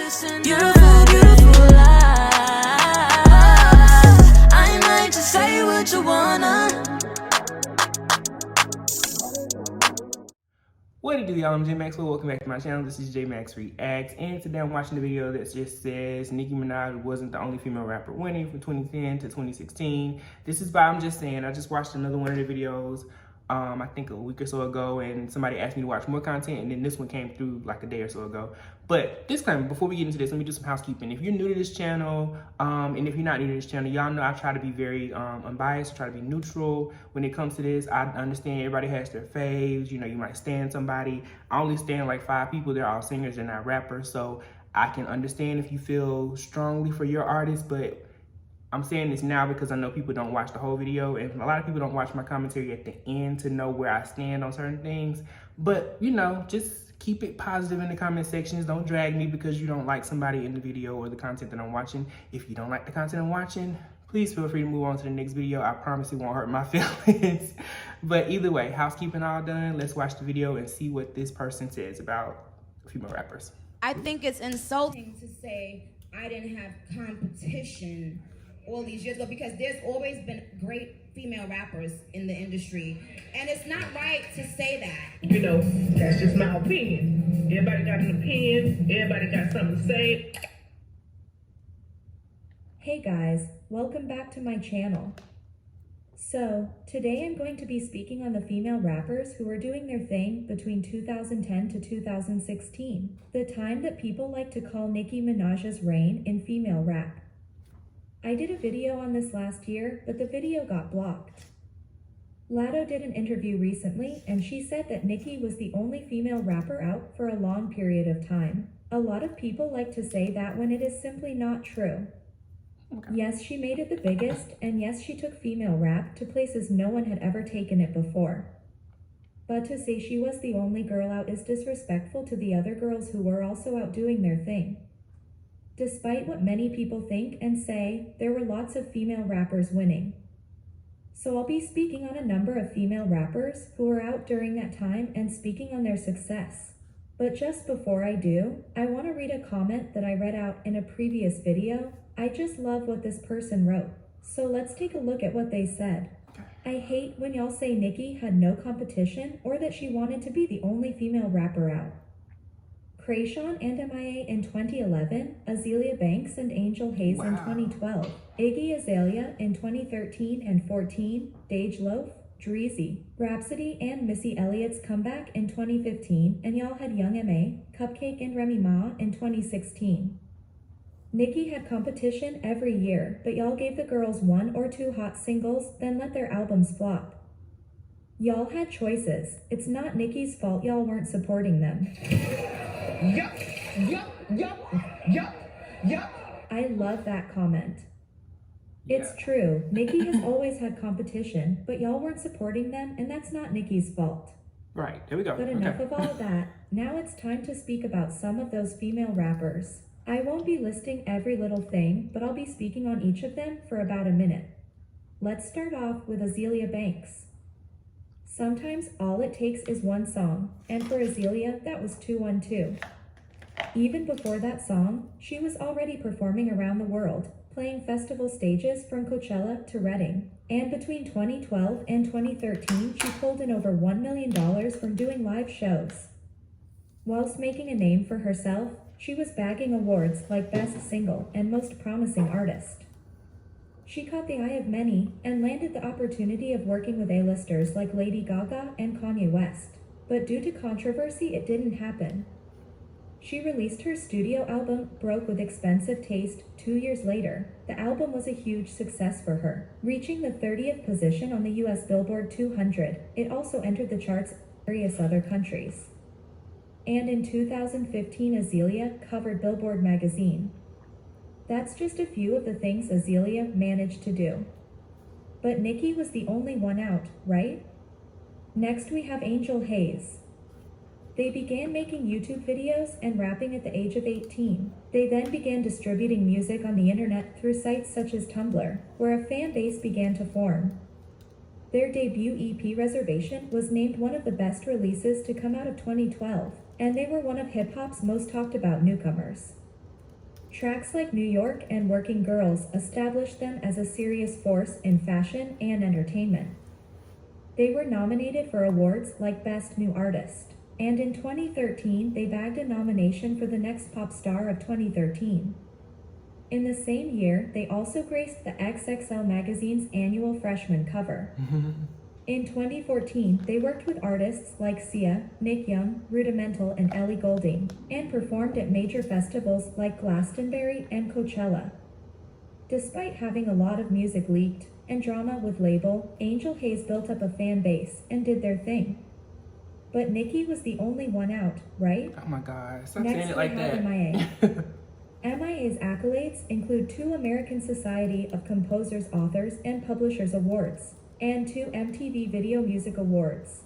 beautiful, beautiful life. I might just say what you wanna. What it do, y'all? I'm J Maxwell. Welcome back to my channel. This is J Max Reacts, and today I'm watching the video that just says Nicki Minaj wasn't the only female rapper winning from 2010 to 2016. This is by I'm Just Saying. I just watched another one of the videos, I think a week or so ago, and somebody asked me to watch more content, and then this one came through like a day or so ago. But disclaimer, before we get into this, let me do some housekeeping. If you're new to this channel, and if you're not new to this channel, y'all know I try to be very unbiased, try to be neutral when it comes to this. I understand everybody has their faves. You know, you might stand somebody. I only stand like 5 people. They're all singers, they're not rappers. So I can understand if you feel strongly for your artist, but I'm saying this now because I know people don't watch the whole video, and a lot of people don't watch my commentary at the end to know where I stand on certain things. But, you know, just keep it positive in the comment sections. Don't drag me because you don't like somebody in the video or the content that I'm watching. If you don't like the content I'm watching, please feel free to move on to the next video. I promise it won't hurt my feelings. But either way, housekeeping all done. Let's watch the video and see what this person says about female rappers. I think it's insulting to say I didn't have competition all these years ago, because there's always been great female rappers in the industry, and it's not right to say that. You know, that's just my opinion. Everybody got an opinion, everybody got something to say. Hey guys, welcome back to my channel. So, today I'm going to be speaking on the female rappers who are doing their thing between 2010 to 2016, the time that people like to call Nicki Minaj's reign in female rap. I did a video on this last year, but the video got blocked. Latto did an interview recently, and she said that Nicki was the only female rapper out for a long period of time. A lot of people like to say that when it is simply not true. Okay. Yes, she made it the biggest, and yes, she took female rap to places no one had ever taken it before. But to say she was the only girl out is disrespectful to the other girls who were also out doing their thing. Despite what many people think and say, there were lots of female rappers winning. So I'll be speaking on a number of female rappers who were out during that time and speaking on their success. But just before I do, I want to read a comment that I read out in a previous video. I just love what this person wrote. So let's take a look at what they said. I hate when y'all say Nicki had no competition or that she wanted to be the only female rapper out. Krayshawn and M.I.A. in 2011, Azealia Banks and Angel Hayes in 2012, Iggy Azalea in 2013 and 14, Dej Loaf, Dreezy, Rhapsody and Missy Elliott's comeback in 2015, and y'all had Young M.A., Cupcake and Remy Ma in 2016. Nicki had competition every year, but y'all gave the girls 1 or 2 hot singles, then let their albums flop. Y'all had choices. It's not Nicki's fault y'all weren't supporting them. Yup. I love that comment. It's true, Nicki has always had competition, but y'all weren't supporting them, and that's not Nicki's fault. Right, there we go. But enough of all of that. Now it's time to speak about some of those female rappers. I won't be listing every little thing, but I'll be speaking on each of them for about a minute. Let's start off with Azealia Banks. Sometimes all it takes is one song, and for Azealia, that was 212. Even before that song, she was already performing around the world, playing festival stages from Coachella to Reading. And between 2012 and 2013, she pulled in over $1 million from doing live shows. Whilst making a name for herself, she was bagging awards like Best Single and Most Promising Artist. She caught the eye of many and landed the opportunity of working with A-listers like Lady Gaga and Kanye West. But due to controversy, it didn't happen. She released her studio album, Broke with Expensive Taste, 2 years later. The album was a huge success for her, reaching the 30th position on the US Billboard 200. It also entered the charts in various other countries. And in 2015, Azealia covered Billboard magazine. That's just a few of the things Azealia managed to do. But Nicki was the only one out, right? Next we have Angel Hayes. They began making YouTube videos and rapping at the age of 18. They then began distributing music on the internet through sites such as Tumblr, where a fan base began to form. Their debut EP, Reservation, was named one of the best releases to come out of 2012, and they were one of hip-hop's most talked about newcomers. Tracks like New York and Working Girls established them as a serious force in fashion and entertainment. They were nominated for awards like Best New Artist, and in 2013 they bagged a nomination for the Next Pop Star of 2013. In the same year, they also graced the XXL magazine's annual freshman cover. In 2014, they worked with artists like Sia, Nick Young, Rudimental, and Ellie Goulding, and performed at major festivals like Glastonbury and Coachella. Despite having a lot of music leaked and drama with label, Angel Haze built up a fan base and did their thing. But Nicki was the only one out, right? Oh my God, stop Next saying it like we have that. M.I.A. M.I.A.'s accolades include 2 American Society of Composers, Authors, and Publishers Awards, and 2 MTV Video Music Awards.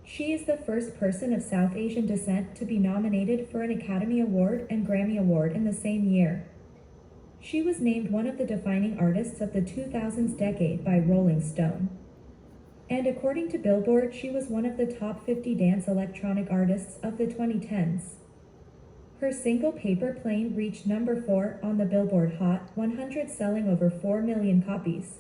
She is the first person of South Asian descent to be nominated for an Academy Award and Grammy Award in the same year. She was named one of the defining artists of the 2000s decade by Rolling Stone. And according to Billboard, she was one of the top 50 dance electronic artists of the 2010s. Her single Paper Plane reached number 4 on the Billboard Hot 100, selling over 4 million copies.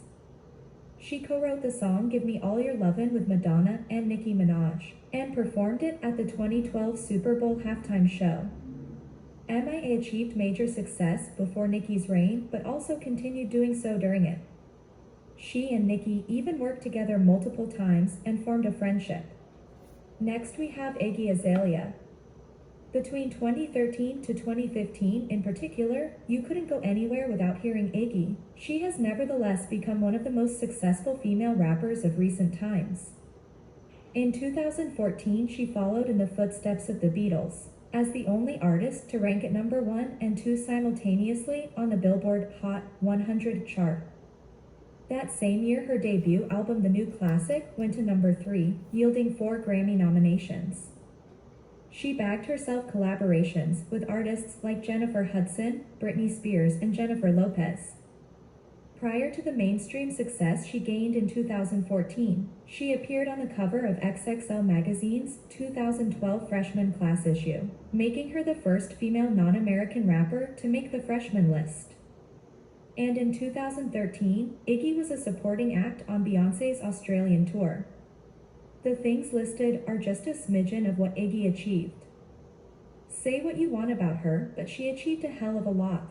She co-wrote the song Give Me All Your Lovin' with Madonna and Nicki Minaj, and performed it at the 2012 Super Bowl halftime show. M.I.A. achieved major success before Nicki's reign, but also continued doing so during it. She and Nicki even worked together multiple times and formed a friendship. Next we have Iggy Azalea. Between 2013 to 2015 in particular, you couldn't go anywhere without hearing Iggy. She has nevertheless become one of the most successful female rappers of recent times. In 2014, she followed in the footsteps of the Beatles, as the only artist to rank at number 1 and 2 simultaneously on the Billboard Hot 100 chart. That same year, her debut album The New Classic went to number 3, yielding 4 Grammy nominations. She bagged herself collaborations with artists like Jennifer Hudson, Britney Spears, and Jennifer Lopez. Prior to the mainstream success she gained in 2014, she appeared on the cover of XXL magazine's 2012 freshman class issue, making her the first female non-American rapper to make the freshman list. And in 2013, Iggy was a supporting act on Beyoncé's Australian tour. The things listed are just a smidgen of what Iggy achieved. Say what you want about her, but she achieved a hell of a lot.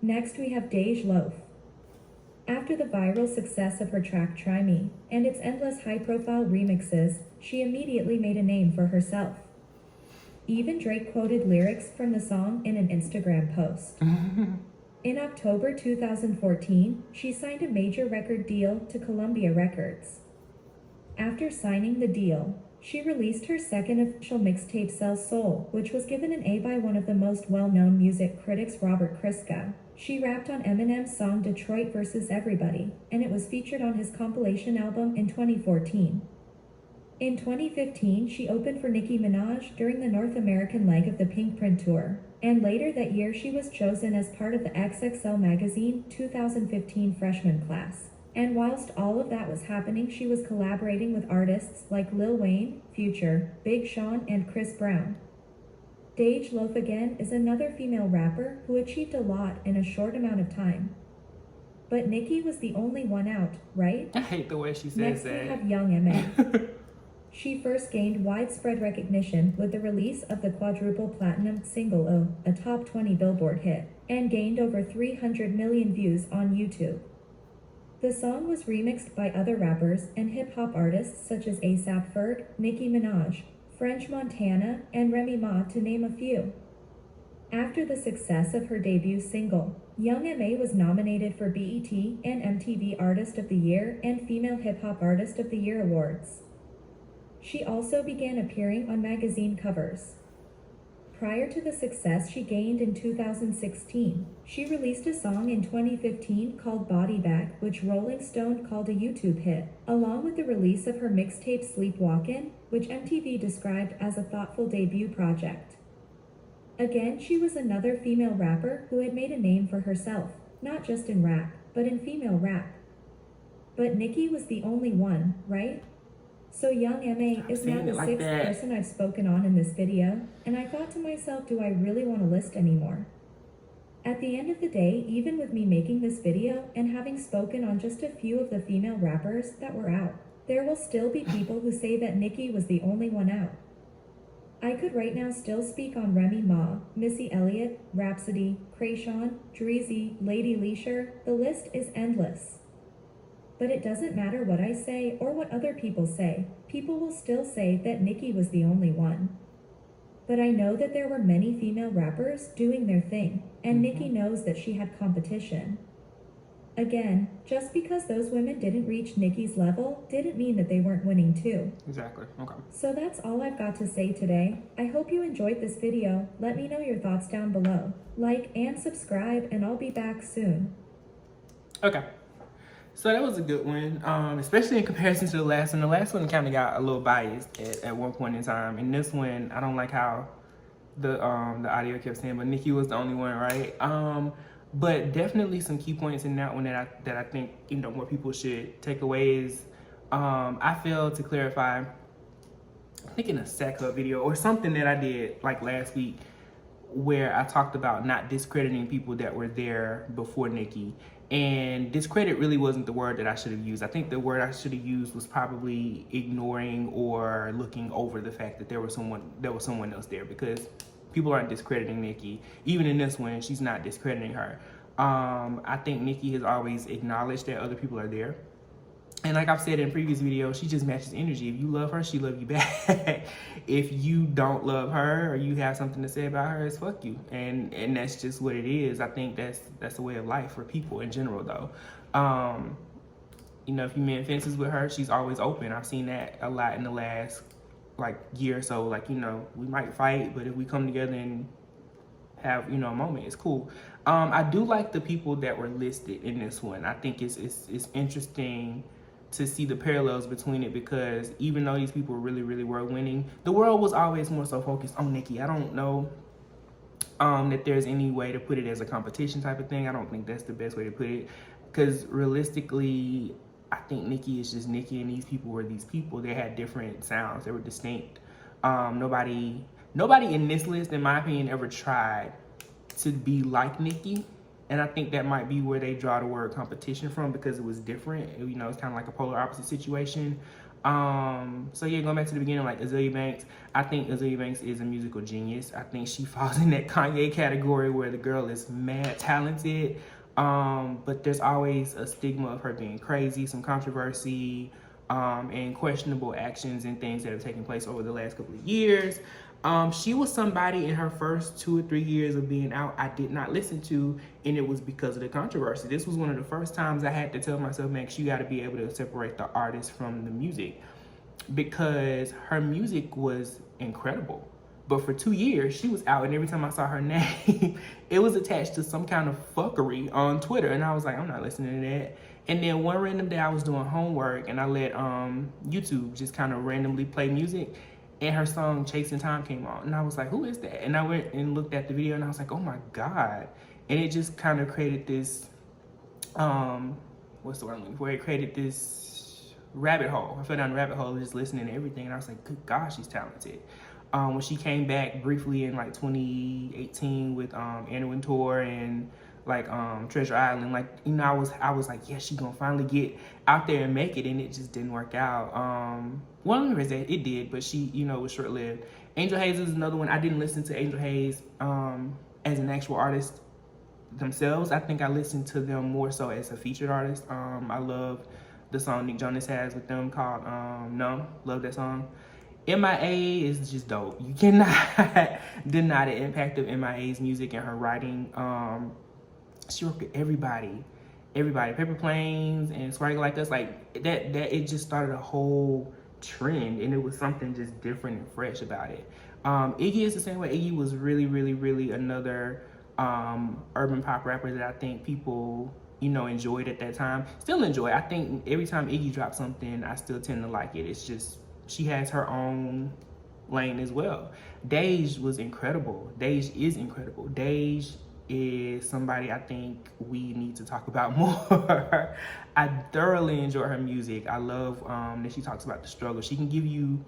Next we have Dej Loaf. After the viral success of her track Try Me, and its endless high-profile remixes, she immediately made a name for herself. Even Drake quoted lyrics from the song in an Instagram post. In October 2014, she signed a major record deal to Columbia Records. After signing the deal, she released her second official mixtape Sell Soul, which was given an A by one of the most well-known music critics, Robert Christgau. She rapped on Eminem's song Detroit vs. Everybody, and it was featured on his compilation album in 2014. In 2015, she opened for Nicki Minaj during the North American leg of the Pink Print Tour, and later that year she was chosen as part of the XXL Magazine 2015 freshman class. And whilst all of that was happening, she was collaborating with artists like Lil Wayne, Future, Big Sean, and Chris Brown. Dej Loaf again is another female rapper who achieved a lot in a short amount of time. But Nicki was the only one out, right? I hate the way she says Next that. we have young M.A. She first gained widespread recognition with the release of the quadruple platinum single Oh, a top 20 Billboard hit, and gained over 300 million views on YouTube. The song was remixed by other rappers and hip-hop artists such as A$AP Ferg, Nicki Minaj, French Montana, and Remy Ma, to name a few. After the success of her debut single, young M.A. was nominated for BET and MTV Artist of the Year and Female Hip-Hop Artist of the Year awards. She also began appearing on magazine covers. Prior to the success she gained in 2016, she released a song in 2015 called Body Bag, which Rolling Stone called a YouTube hit, along with the release of her mixtape Sleepwalkin', which MTV described as a thoughtful debut project. Again, she was another female rapper who had made a name for herself, not just in rap, but in female rap. But Nicki was the only one, right? So young M.A. is now the 6th person I've spoken on in this video, and I thought to myself, do I really want to list anymore? At the end of the day, even with me making this video and having spoken on just a few of the female rappers that were out, there will still be people who say that Nicki was the only one out. I could right now still speak on Remy Ma, Missy Elliott, Rhapsody, Krayshawn, Dreezy, Lady Leisure, the list is endless. But it doesn't matter what I say or what other people say, people will still say that Nicki was the only one. But I know that there were many female rappers doing their thing, and Nicki knows that she had competition. Again, just because those women didn't reach Nicki's level didn't mean that they weren't winning too. Exactly. Okay. So that's all I've got to say today. I hope you enjoyed this video. Let me know your thoughts down below. Like and subscribe, and I'll be back soon. Okay. So that was a good one, especially in comparison to the last one. The last one kind of got a little biased at one point in time. And this one, I don't like how the audio kept saying, but Nicki was the only one, right? But definitely some key points in that one that I think, you know, more people should take away is I failed to clarify, I think in a Sack Up video or something that I did like last week, where I talked about not discrediting people that were there before Nicki. And discredit really wasn't the word that I should have used. I think the word I should have used was probably ignoring or looking over the fact that there was someone else there, because people aren't discrediting Nicki. Even in this one, she's not discrediting her. I think Nicki has always acknowledged that other people are there. And like I've said in previous videos, she just matches energy. If you love her, she love you back. If you don't love her or you have something to say about her, it's fuck you. And that's just what it is. I think that's the way of life for people in general, though. You know, if you mend fences with her, she's always open. I've seen that a lot in the last like year or so. Like, you know, we might fight, but if we come together and have, you know, a moment, it's cool. I do like the people that were listed in this one. I think it's interesting to see the parallels between it, because even though these people really were winning, the world was always more so focused on Nicki. I don't know that there's any way to put it as a competition type of thing. I don't think that's the best way to put it, because realistically, I think Nicki is just Nicki, and these people were these people. They had different sounds. They were distinct. Nobody in this list, in my opinion, ever tried to be like Nicki. And I think that might be where they draw the word competition from, because it was different. You know, it's kind of like a polar opposite situation. So yeah, going back to the beginning, like Azealia Banks, I think Azealia Banks is a musical genius. I think she falls in that Kanye category where the girl is mad talented, but there's always a stigma of her being crazy, some controversy, and questionable actions and things that have taken place over the last couple of years. She was somebody in her first 2 or 3 years of being out I did not listen to, and it was because of the controversy. This was one of the first times I had to tell myself, Max, you got to be able to separate the artist from the music, because her music was incredible. But for 2 years, she was out, and every time I saw her name, it was attached to some kind of fuckery on Twitter, and I was like, I'm not listening to that. And then one random day I was doing homework, and I let YouTube just kind of randomly play music, and her song Chasing Time came on, and I was like, who is that? And I went and looked at the video, and I was like, oh my God. And it just kind of created this, what's the word I'm looking for? It created this rabbit hole. I fell down the rabbit hole just listening to everything, and I was like, good gosh, she's talented. When she came back briefly in like 2018 with Anna Wintour and like Treasure Island, like, you know, I was like, yeah, she gonna finally get out there and make it, and it just didn't work out. Well, let me rephrase that, it did, but she, you know, was short-lived. Angel Hayes is another one. I didn't listen to Angel Hayes as an actual artist themselves. I think I listened to them more so as a featured artist. I love the song Nick Jonas has with them called Numb. Love that song. M.I.A. is just dope. You cannot deny the impact of M.I.A.'s music and her writing. She worked with everybody, Paper Planes and Swagger Like Us, like that it just started a whole trend, and it was something just different and fresh about it. Iggy is the same way. Iggy was really another urban pop rapper that I think people, you know, enjoyed at that time. Still enjoy. I think every time Iggy drops something, I still tend to like it. It's just, she has her own lane as well. Dej was incredible. Dej is incredible. Dej is somebody I think we need to talk about more. I thoroughly enjoy her music. I love that she talks about the struggle. She can give you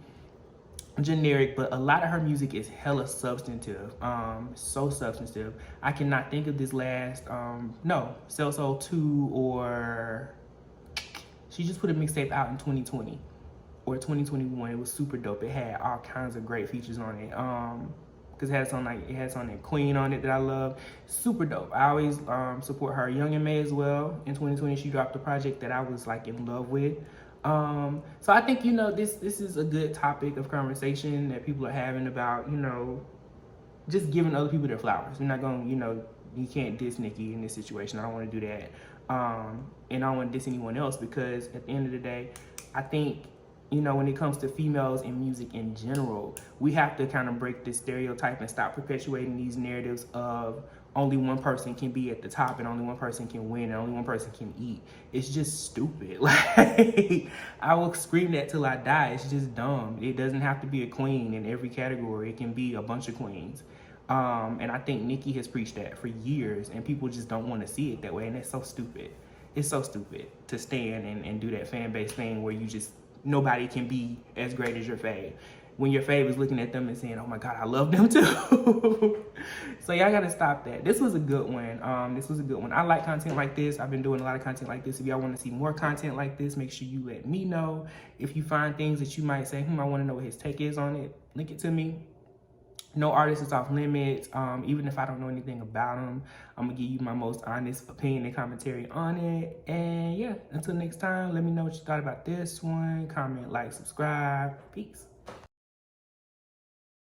generic, but a lot of her music is hella substantive. So substantive. I cannot think of this last no, Cell Soul 2, or she just put a mixtape out in 2020 or 2021. It was super dope. It had all kinds of great features on it. Because it had some like Queen on it that I love. Super dope. I always support her. Young M.I.A. as well. In 2020, she dropped a project that I was like in love with. So I think, you know, this is a good topic of conversation that people are having about, you know, just giving other people their flowers. You're not going, you know, you can't diss Nicki in this situation. I don't want to do that. And I don't want to diss anyone else, because at the end of the day, I think, you know, when it comes to females in music in general, we have to kind of break this stereotype and stop perpetuating these narratives of only one person can be at the top and only one person can win and only one person can eat. It's just stupid. Like, I will scream that till I die. It's just dumb. It doesn't have to be a queen in every category. It can be a bunch of queens. And I think Nicki has preached that for years, and people just don't want to see it that way. And that's so stupid. It's so stupid to stand and do that fan base thing where you just, nobody can be as great as your fave, when your fave is looking at them and saying, oh my God, I love them too. So y'all gotta stop that. This was a good one. This was a good one. I like content like this. I've been doing a lot of content like this. If y'all want to see more content like this, make sure you let me know. If you find things that you might say, I want to know what his take is on it, link it to me. No artist is off limits. Even if I don't know anything about them, I'm gonna give you my most honest opinion and commentary on it. And yeah, until next time, let me know what you thought about this one. Comment, like, subscribe. Peace.